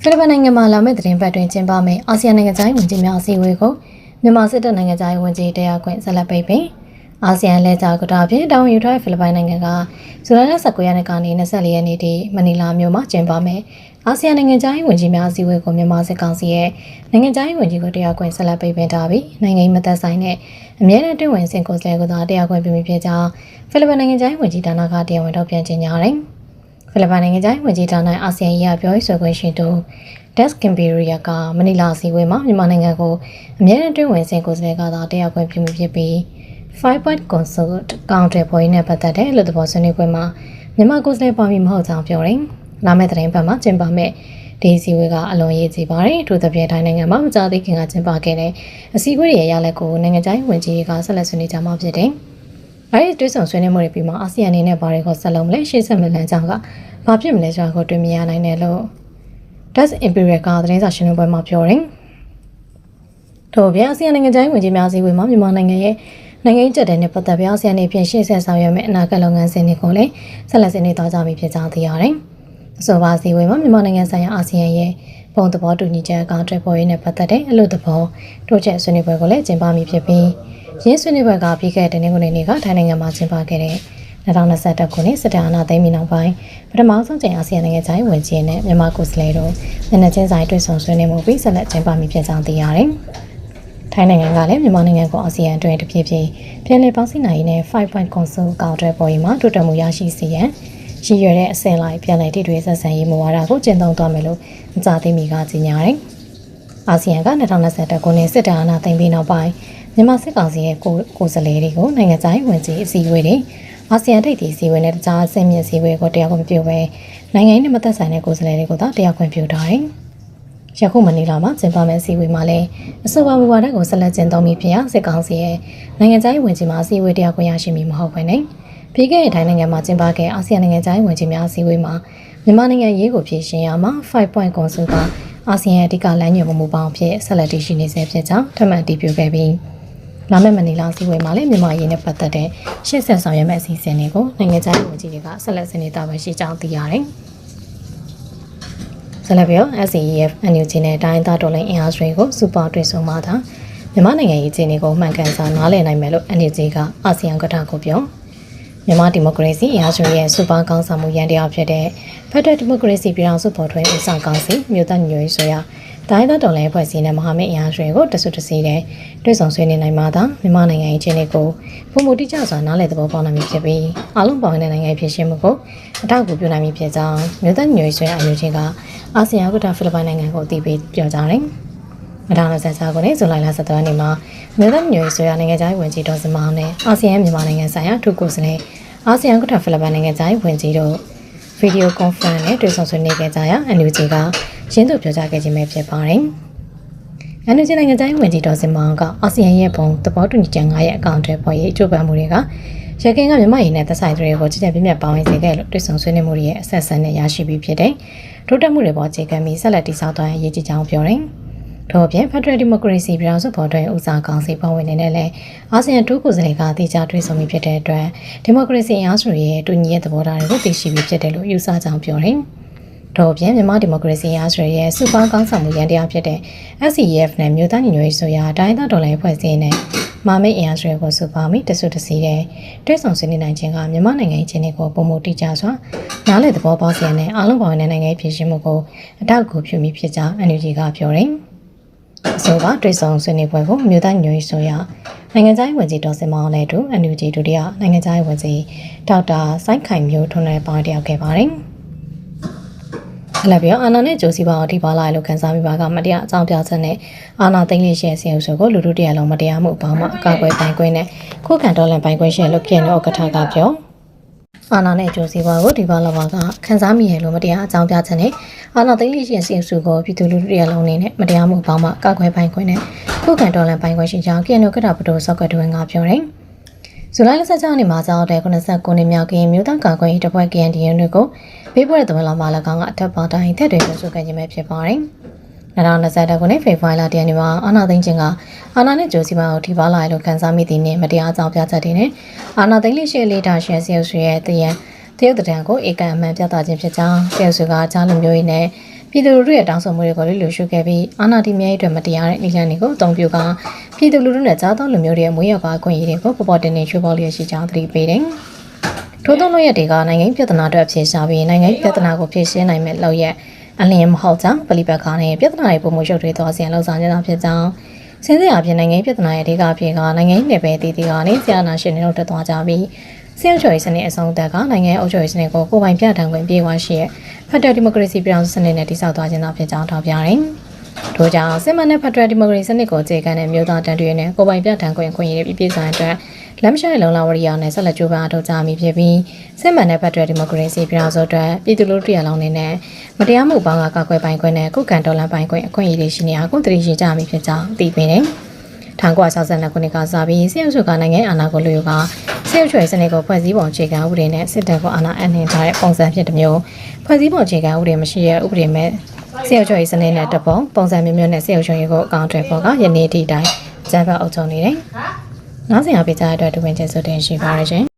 ဖိလစ်ပိုင်နိုင်ငံမှာလာမယ့်သတင်းပတ်တွင်ကျင်းပမယ့်အာဆီယံနိုင်ငံသားဝန်ကြီးများအစည်းအဝေးကိုမြန်မာစစ်တပ်နိုင်ငံသားဝန်ကြီးတရားခွင့်ဆက်လက်ပိတ်ပင်အာဆီယံလဲကြားကတာဖြင့်တောင်းယူထားဖိလစ်ပိုင်နိုင်ငံကဇူလိုင်လ19ရက်နေ့ကနေ24ရက်နေ့ထိမနီလာမြို့မှာကျင်းပမယ့်အာဆီယံနိုင်ငံသားဝန်ကြီးများအစည်းအဝေးကိုမြန်မာစစ်ကောင်စီရဲ့နိုင်ငံသားဝန်ကြီးကိုတရားခွင့်ဆက်လက်ပိတ်ပင်ထားပြီးနိုင်ငံရေးမသက်ဆိုင်တဲ့အမြဲတမ်းတွင်ဝင်စင်ကိုယ်စားလှယ်ကသာတရားခွင့်ပြုမိဖြစ်ကြောင်းဖိလစ်ပိုင်နိုင်ငံသားဝန်ကြီးဌာနကတရားဝင်ထုတ်ပြန်ကြေညာတယ်ဖိလစ်ပိုင်နိုင်ငံသားဝန်ကြီးဌာနအာဆီယံရေးပြောရေးဆိုခွင့်ရှိသူ Des Camperia ကမနီလာစီဝေးမှာမြန်မာနိုင်ငံကိုအမြဲတမ်းတွင်ဝင်စင်ကိုယ်စားလှယ်ကသာတရားခွင့်ပြုမိဖြစ်ပြီး 5-point consult ကောင်တယ်ပေါ်ရင်းနဲ့ပတ်သက်တဲ့လူသဘောဆွေးနွေးပွဲမှာမြန်မာကိုယ်စားလှယ်ပါမီမဟုတ်ကြောင်းပြောတယ်။လာမယ့်သတင်းပတ်မှာကျင်းပမယ့်ဒီစီဝေးကအလွန်ရေးကြီးပါတယ်။ထို့သဖြင့်တိုင်းနိုင်ငံမှာမကြာသေးခင်ကကျင်းပခဲ့တဲ့အစည်းအဝေးရဲ့ရလဒ်ကိုနိုင်ငံခြားရေးဝန်ကြီးကဆက်လက်ဆွေးနွေးကြမှာဖြစ်တယ်။အဲဒီတွဲဆောင်ဆွေးနွေးမှုတွေပြီးမှအာဆီယံအနေနဲ့ဘာတွေကိုဆက်လုပ်မလဲရှေ့ဆက်မလဲကြောင်းကဘာဖြစ်မလဲဆိုတာကိုတွေ့မြင်ရနိုင်တယ်လို့ Das Imperial ကသတင်းစာရှင်းလင်းပွဲမှာပြောတယ်။ထို့ပြင်အာဆီယံနိုင်ငံခြားရေးဝန်ကြီးများအစည်းအဝေးမှာမြန်မာနိုင်ငံရဲ့နိုင်ငံရေးတက်တဲ့နဲ့ပတ်သက်ပြီးအာဆီယံနေဖြင့်ရှေ့ဆက်ဆောင်ရွက်မယ့်အနာဂတ်လုပ်ငန်းစဉ်တွေကိုလည်းဆက်လက်ဆွေးနွေးသွားကြပြီဖြစ်ကြောင်းသိရတယ်။အဆိုပါအစည်းအဝေးမှာမြန်မာနိုင်ငံဆိုင်ရာအာဆီယံရဲ့ပုံသဘောတူညီချက်အကောင့်တွေပေါ်ရင်းနဲ့ပတ်သက်တဲ့အလို့သဘောတိုးချက်ဆွေးနွေးပွဲကိုလည်းကျင်းပမိဖြစ်ပြီးရင်းဆွေးနွေးပွဲကပြီးခဲ့တဲ့နေ့ကနေကထိုင်းနိုင်ငံမှာကျင်းပခဲ့တဲ့2021ခုနှစ်စစ်တပ်အာဏာသိမ်းပြီးနောက်ပိုင်းပထမဆုံးချိန်အာဆီယံနိုင်ငံခြားရေးဝန်ကြီးနဲ့မြန်မာကိုယ်စားလှယ်တို့နိုင်ငံချင်းဆိုင်တွေ့ဆုံဆွေးနွေးမှုပြီးဆက်လက်ကျင်းပမိဖြစ်ကြောင်းသိရတယ်။ထိုင်းနိုင်ငံကလည်းမြန်မာနိုင်ငံကိုအာဆီယံအတွင်းတဖြည်းဖြည်းပြည်내ပေါင်းစည်းနိုင်ရေးနဲ့ 5-point consult ကောင်တယ်ပေါ်ရင်မှာတိုးတက်မှုရရှိစေရန်ရည်ရွယ်တဲ့အဆင့်လိုက်ပြည်내တိတွေဆက်ဆံရေးမူဝါဒကိုကျင့်သုံးသွားမယ်လို့မကြာသေးမီကကြေညာတယ်။အာဆီယံက2021ခုနှစ်စစ်တပ်အာဏာသိမ်းပြီးနောက်ပိုင်းမြန်မာစစ်ကောင်စီရဲ့ကိုယ်စားလှယ်တွေကိုနိုင်ငံခြားရေးဝန်ကြီးအစည်းအဝေးတွေအာဆီယံထိပ်သီးအစည်းအဝေးနဲ့တခြားအဆင့်မြင့်အစည်းအဝေးကိုတရားခွင့်ပြုပဲနိုင်ငံရေးနဲ့မသက်ဆိုင်တဲ့ကိုယ်စားလှယ်တွေကိုသာတရားခွင့်ပြုထားတယ်။ယခုမနီလာမှာကျင်းပမယ့်အစည်းအဝေးမှာလည်းအဆိုပါမူဝါဒကိုဆက်လက်ကျင့်သုံးပြီးဖြစ်ရစစ်ကောင်စီရဲ့နိုင်ငံခြားရေးဝန်ကြီးမှအစည်းအဝေးတရားခွင့်ရရှိမည်မဟုတ်ဘဲနဲ့ပြီးခဲ့တဲ့ထိုင်းနိုင်ငံမှာကျင်းပခဲ့အာဆီယံနိုင်ငံခြားရေးဝန်ကြီးများအစည်းအဝေးမှာမြန်မာနိုင်ငံရေးကိုဖြည့်ရှင်းရမှာ 5-point consult ကအာဆီယံအဓိကလမ်းညွှန်မှုပေါင်းဖြစ်ဆက်လက်တည်ရှိနေစေဖြစ်ကြောင်းထပ်မံတည်ပြုခဲ့ပြီးလာမယ့်မနီလာစီဝေးမှာလည်းမြန်မာရေးနဲ့ပတ်သက်တဲ့ရှေ့ဆက်ဆောင်ရွက်မယ့်အစီအစဉ်တွေကိုနိုင်ငံခြားရေးဝန်ကြီးတွေကဆက်လက်ဆွေးနွေးတာပဲရှိကြောင်းသိရတယ်။ဆက်လက်ပြီး SCEF NUG နဲ့တိုင်းသားတော်လှန်အင်အားစုတွေကိုစူပါတွေ့ဆုံမှသာမြန်မာနိုင်ငံရေးအခြေအနေကိုမှန်ကန်စွာနားလည်နိုင်မယ်လို့ NUG ကအာဆီယံကထာကိုပြောမြန်မာဒီမိုကရေစီအင်အားစုရဲ့စူပါကောင်းဆောင်မှုရန်တရားဖြစ်တဲ့ဖက်ဒရယ်ဒီမိုကရေစီပြည်ထောင်စုပေါ်ထွန်းဦးဆောင်ကောင်းစီမြို့သားညွှန်ရေးဆိုရာတိုင်းသားတော်လှန်အဖွဲ့အစည်းနဲ့မဟာမိတ်အင်အားစုတွေကိုတဆွတစည်းတဲ့တွဲဆောင်ဆွေးနွေးနိုင်မှသာမြန်မာနိုင်ငံရဲ့အခြေအနေကိုပုံမူတိကျစွာနားလည်သဘောပေါက်နိုင်ဖြစ်ပြီးအလုံးပေါင်းတဲ့နိုင်ငံဖြစ်ရှင်မှုကိုအထောက်အကူပြုနိုင်မည်ဖြစ်ကြောင်းမြို့သားညွှန်ရေးဆိုရာအမျိုးချင်းကအာဆီယံကဖိလစ်ပိုင်နိုင်ငံကိုအသိပေးပြောကြားတယ်။2026ခုနှစ်ဇူလိုင်လ17ရက်နေ့မှာမြို့သားညွှန်ရေးဆိုရာနိုင်ငံခြားရေးဝန်ကြီးဒေါ်စမောင်နဲ့အာဆီယံမြန်မာနိုင်ငံဆိုင်ရာထူးကိုယ်စားလှယ်အာဆီယံကဖိလစ်ပိုင်နိုင်ငံခြားရေးဝန်ကြီးတို့ဗီဒီယိုကွန်ဖရင့်နဲ့တွေ့ဆုံဆွေးနွေးခဲ့ကြရာ NUG ကရင်းသူပြောကြားခဲ့ခြင်းပဲဖြစ်ပါတယ်။ NUG နိုင်ငံခြားရေးဝန်ကြီးဒေါ်စင်မောင်ကအာဆီယံရဲ့ဘုံသဘောတူညီချက်9ရဲ့အကောင့်တွေပေါ်ရေးအကျိုးပံမှုတွေကရခိုင်ကမြန်မာရေးနဲ့သက်ဆိုင်သူတွေကိုကြည်ကြပြည့်မြတ်ပေါင်းဝင်စေခဲ့လို့တွေ့ဆုံဆွေးနွေးမှုတွေရဲ့အဆက်ဆက်နဲ့ရရှိပြီးဖြစ်တဲ့တိုးတက်မှုတွေပေါ်အခြေခံပြီးဆက်လက်တည်ဆောက်သွားရရေးကြီးကြောင်းပြောတယ်။ထို့အပြင်ဖက်ဒရယ်ဒီမိုကရေစီပြည်ထောင်စုပေါ်တွင်ဦးစားကောင်းစီပေါ်ဝင်နေတဲ့လည်းအာဆီယံထူးကိုယ်စားလှယ်ကတည်ကြတွေ့ဆုံပြီးဖြစ်တဲ့အတွက်ဒီမိုကရေစီအင်အားစုရဲ့တူညီတဲ့သဘောထားတွေကိုသိရှိပြီးဖြစ်တယ်လို့ယူဆကြောင်းပြောတယ်။ထို့အပြင်မြန်မာဒီမိုကရေစီအားစုရဲ့စူပါကောင်းဆောင်မှုရန်တရားဖြစ်တဲ့ SCEF နဲ့မြို့သားညီညွတ်ရေးဆိုရာတိုင်းသားဒေါ်လာအဖွဲ့အစည်းနဲ့မာမိတ်အင်အားစုကိုစူပါမိတဆွတစည်းတဲ့တွဲဆောင်ဆွေးနွေးနိုင်ခြင်းကမြန်မာနိုင်ငံအခြေအနေကိုပုံမူတိကျစွာနားလည်သဘောပေါက်စေတဲ့အားလုံးပါဝင်တဲ့နိုင်ငံရေးဖြစ်ရှင်မှုကိုအထောက်အကူပြုမိဖြစ်ကြောင်း NUG ကပြောတယ်။အဆိုပါတွဲဆောင်ဆွေးနွေးပွဲကိုမြို့သားညီညွတ်ရေးဆိုရာနိုင်ငံခြားရေးဝန်ကြီးဒေါ်စင်မောင်နဲ့တူ NUG ဒုတိယနိုင်ငံခြားရေးဝန်ကြီးဒေါက်တာစိုင်းခိုင်မျိုးထွန်းလည်းပါဝင်ရောက်ခဲ့ပါတယ်။လက်ပြောအာဏာနဲ့ကြိုးစီပါအောင်ထိပါလာလို့ခန်းစားမိပါကမတရားအကြောင်းပြချက်နဲ့အာဏာသိမ်းလေးရှယ်စီအုပ်စုကိုလူထုတရားလုံးမတရားမှုအပေါင်းမှာအကာအကွယ်ပိုင်ခွင့်နဲ့ခုခံတော်လှန်ပိုင်ခွင့်ရှင်လို့ပြည်နယ်ဥက္ကဋ္ဌကပြောအာဏာနဲ့ကြိုးစီပါကိုဒီပါလာပါကခန်းစားမိရလို့မတရားအကြောင်းပြချက်နဲ့အာဏာသိမ်းလေးရှယ်စီအုပ်စုကိုပြည်သူလူထုတရားလုံးနဲ့မတရားမှုအပေါင်းမှာအကာအကွယ်ပိုင်ခွင့်နဲ့ခုခံတော်လှန်ပိုင်ခွင့်ရှင်ကြောင်းပြည်နယ်ဥက္ကဋ္ဌပတိုစောက်ကတွင်ကပြောတယ်ဇူလိုင်လ16ရက်နေ့မှာကြောင်းတဲ့89နှစ်မြောက်ကရင်မြို့သားကာကွယ်ရေးတပ်ဖွဲ့ KNDN တွေကိုပေးပို့တဲ့သမလာမှာ၎င်းကအထက်ပါတိုင်းထက်တွေပြောဆိုခဲ့ခြင်းပဲဖြစ်ပါတယ်။2021ခုနှစ်ဖေဖော်ဝါရီလတရက်နေ့မှာအာဏာသိမ်းခြင်းကအာဏာနဲ့ကြိုးစီပါကိုထိပါလာလို့ခန်းစားမိသည်နဲ့မတရားအကြောင်းပြချက်တွေနဲ့အာဏာသိမ်းလေးရှေ့လေးတာရှယ်စီအုပ်စုရဲ့တရုတ်တံကိုဧကန်အမှန်ပြသခြင်းဖြစ်ကြောင်းတရုတ်စုကကြားလူမျိုးရေးနဲ့ ပြည်သူလူထုရဲ့တောင်းဆိုမှုတွေကိုလည်းလူရှုခဲ့ပြီးအာဏာတည်မြဲရေးအတွက်မတရားတဲ့နည်းလမ်းတွေကိုအသုံးပြုကပြည်သူလူထုနဲ့ကြားသောလူမျိုးတွေရဲ့မွေးရပါအခွင့်အရေးတွေကိုပေါ်ပေါ်တင်တင်ချိုးဖောက်လျက်ရှိကြောင်းသတိပေးတယ်။ထို့သောလုပ်ရက်တွေကနိုင်ငံပြဿနာတွေအဖြစ်ရှာပြီးနိုင်ငံပြဿနာကိုဖြေရှင်းနိုင်မဲ့လုပ်ရက်အလင်းမဟုတ်ကြောင်းပလီဘက်ခါနဲ့ပြဿနာတွေပုံမှုရုပ်တွေသွားစီရင်လှုပ်ဆောင်နေတာဖြစ်ကြောင်းစင်စစ်အပြင်နိုင်ငံပြဿနာရဲ့အဓိကအဖြစ်ကနိုင်ငံနယ်ပယ်တည်တည်ကနေဆရာနာရှင်တွေတို့တက်သွားကြပြီးဆရာချိုရေးစနစ်အဆုံးသက်ကနိုင်ငံအုပ်ချုပ်ရေးစနစ်ကိုကိုယ်ပိုင်ပြဋ္ဌာန်းခွင့်ပြေဝရှိရဲ့ဖက်ဒရယ်ဒီမိုကရေစီပြောင်းစနစ်နဲ့တည်ဆောက်သွားခြင်းသာဖြစ်ကြောင်းထောက်ပြတယ်။ထို့ကြောင့်စစ်မှန်တဲ့ဖက်ဒရယ်ဒီမိုကရေစီစနစ်ကိုအခြေခံတဲ့မြို့သားတန်းတွေနဲ့ကိုယ်ပိုင်ပြဋ္ဌာန်းခွင့်ခွင့်ရတဲ့ပြည်ဆောင်အတွက်လက်မရှိတဲ့လုံလောက်ဝရိယနဲ့ဆက်လက်ကြိုးပမ်းအထောက်အမည်ဖြစ်ပြီးစစ်မှန်တဲ့ဖက်ဒရယ်ဒီမိုကရေစီပြောင်းဆိုအတွက်ပြည်သူလူထုရလောင်းနေနဲ့မတရားမှုပေါင်းကကာကွယ်ပိုင်ခွင့်နဲ့ကုခံတော်လှန်ပိုင်ခွင့်အခွင့်အရေးတွေရှိနေအောင်ကုသတိရှိကြမည်ဖြစ်ကြောင်းသိပေးတယ်။1962ခုနှစ်ကစပြီးစစ်အုပ်စုကနိုင်ငံအာဏာကိုလူယူကစစ်အုပ်ချုပ်ရေးစနစ်ကိုဖွဲ့စည်းပုံအခြေခံဥပဒေနဲ့စစ်တပ်ကိုအာဏာအနှင်ထားတဲ့ပုံစံဖြစ်တစ်မျိုးဖွဲ့စည်းပုံအခြေခံဥပဒေမရှိတဲ့ဥပဒေမဲ့စစ်အုပ်ချုပ်ရေးစနစ်နဲ့တပုံစံမျိုးမျိုးနဲ့စစ်အုပ်ချုပ်ရေးကိုအကောင့်တွေပေါ်ကယနေ့ဒီတိုင်းကျန်းဖတ်အုပ်ချုပ်နေတယ်။နောက်စဉ်အပိကြတဲ့အတွက်ဒုဝင်ကျဆိုတင်ရှိပါရခြင်း